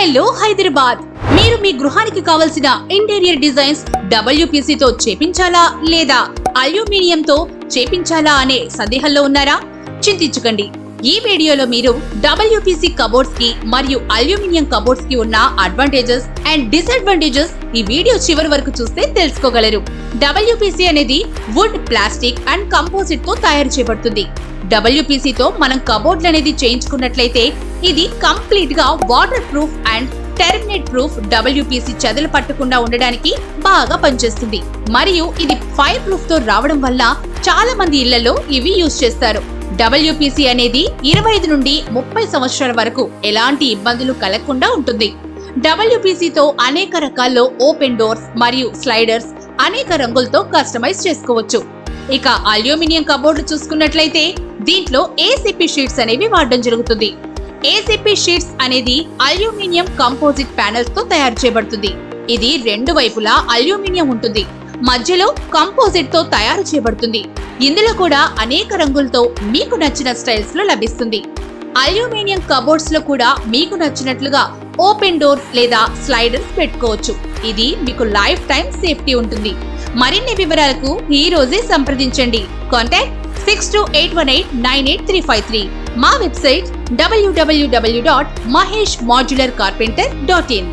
Hello Hyderabad, మీరు మీ గృహానికి కావలసిన ఇంటీరియర్ డిజైన్స్ WPC తో చేపించాలా లేదా అల్యూమినియంతో చేపించాలా అనే సందేహంలో ఉన్నారా? చింతించకండి. ఈ వీడియోలో మీరు WPC కబోర్డ్స్ కి మరియు అల్యూమినియం కబోర్డ్స్ కి ఉన్న అడ్వాంటేజెస్ అండ్ డిసడ్వాంటేజెస్ ఈ వీడియో చివరి వరకు చూస్తే తెలుసుకోగలరు. WPC అనేది వుడ్, ప్లాస్టిక్ అండ్ కంపోజిట్ తో తయారు చేయబడుతుంది. WPC తో మనం కబోర్డ్లు అనేది చేయించుకున్నట్లయితే ఇది కంప్లీట్ గా water proof and terminate proof. WPC చెదలు పట్టకుండా ఉండడానికి బాగా పనిచేస్తుంది మరియు ఇది ఫైర్ ప్రూఫ్ తో రావడం వల్ల చాలా మంది ఇళ్లలో ఇవి యూజ్ చేస్తారు. WPC అనేది 25 నుండి 30 సంవత్సరాల వరకు ఎలాంటి ఇబ్బందులు కలగకుండా ఉంటుంది. WPC తో అనేక రకాల్లో ఓపెన్ డోర్స్ మరియు స్లైడర్స్ అనేక రంగులతో కస్టమైజ్ చేసుకోవచ్చు. ఇక అల్యూమినియం కబోర్డు చూసుకున్నట్లయితే దీంట్లో ACP షీట్స్ అనేవి వాడడం జరుగుతుంది. ACP షీట్స్ అనేది అల్యూమినియం కంపోజిట్ ప్యానెల్స్ తో తయారు చేయబడుతుంది. ఇది రెండు వైపులా అల్యూమినియం ఉంటుంది, మధ్యలో కంపోజిట్ తో తయారు చేయబడుతుంది. ఇందులో కూడా అనేక రంగులతో మీకు నచ్చిన స్టైల్స్ లో లభిస్తుంది. అల్యూమినియం కబోర్డ్స్ లో కూడా మీకు నచ్చినట్లుగా ఓపెన్ డోర్స్ లేదా స్లైడర్స్ పెట్టుకోవచ్చు. ఇది మీకు లైఫ్ టైం సేఫ్టీ ఉంటుంది. మరిన్ని వివరాలకు ఈ రోజే సంప్రదించండి. కాంటాక్ట్ 6281898353. మా వెబ్సైట్ www.maheshmodularcarpenter.in.